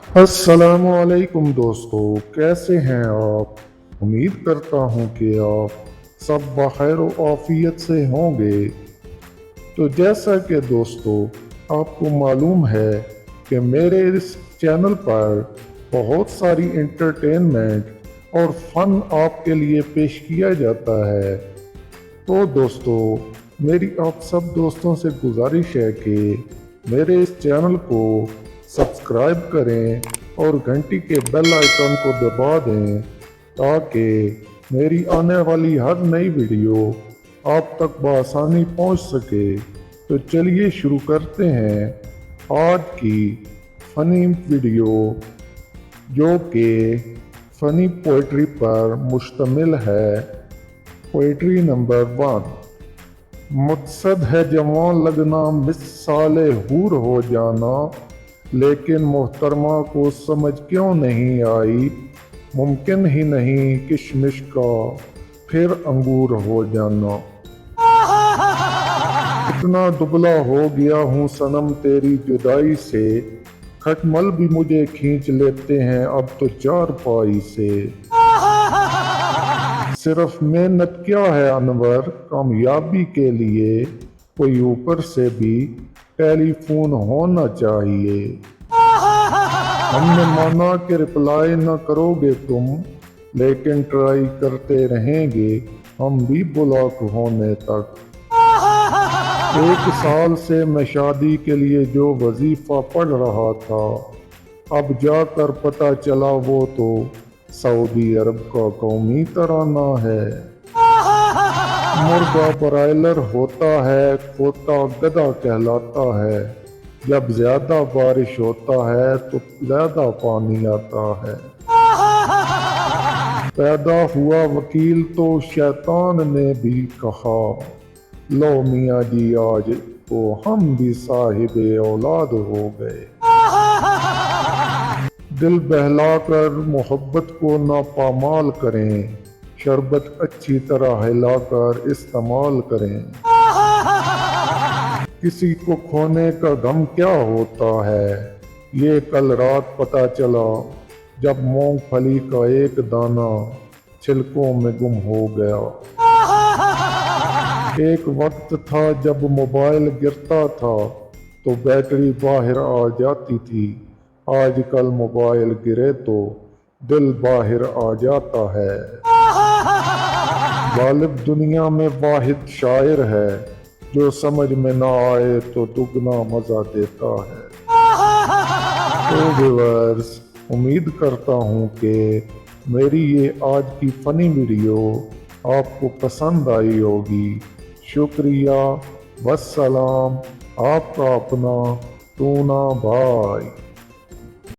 अस्सलाम वालेकुम दोस्तों, कैसे हैं आप। उम्मीद करता हूँ कि आप सब बखैर व आफियत से होंगे। तो जैसा कि दोस्तों आपको मालूम है कि मेरे इस चैनल पर बहुत सारी इंटरटेनमेंट और फन आपके लिए पेश किया जाता है। तो दोस्तों मेरी आप सब दोस्तों से गुजारिश है कि मेरे इस चैनल को सब्सक्राइब करें और घंटी के बेल आइकन को दबा दें ताकि मेरी आने वाली हर नई वीडियो आप तक बआसानी पहुंच सके। तो चलिए शुरू करते हैं आज की फ़नी वीडियो, जो कि फ़नी पोइट्री पर मुश्तमिल है। Poetry number 1। मकसद है जवान लगना, मिसाले हूर हो जाना, लेकिन मोहतरमा को समझ क्यों नहीं आई, मुमकिन ही नहीं किशमिश का फिर अंगूर हो जाना। इतना दुबला हो गया हूँ सनम तेरी जुदाई से, खटमल भी मुझे खींच लेते हैं अब तो चारपाई से। सिर्फ मेहनत क्या है अनवर, कामयाबी के लिए कोई ऊपर से भी टेलीफोन होना चाहिए। हमने माना कि रिप्लाई न करोगे तुम, लेकिन ट्राई करते रहेंगे हम भी ब्लॉक होने तक। 1 साल से मैं शादी के लिए जो वजीफा पढ़ रहा था, अब जाकर पता चला वो तो सऊदी अरब का कौमी तराना है। मुर्गा ब्रायलर होता है, खोता गधा कहलाता है, जब ज्यादा बारिश होता है तो ज्यादा पानी आता है। पैदा हुआ वकील तो शैतान ने भी कहा, लो मियाँ जी आज तो हम भी साहिबे औलाद हो गए। दिल बहलाकर मोहब्बत को नापामाल करें, शरबत अच्छी तरह हिलाकर इस्तेमाल करें। किसी को खोने का गम क्या होता है, ये कल रात पता चला, जब मूंगफली का एक दाना छिलकों में गुम हो गया। एक वक्त था जब मोबाइल गिरता था तो बैटरी बाहर आ जाती थी, आजकल मोबाइल गिरे तो दिल बाहर आ जाता है। गालिब दुनिया में वाहिद शायर है, जो समझ में ना आए तो दुगना मजा देता है। तो व्यूअर्स, उम्मीद करता हूँ कि मेरी ये आज की फ़नी वीडियो आपको पसंद आई होगी। शुक्रिया, वस्सलाम, आपका अपना टूना भाई।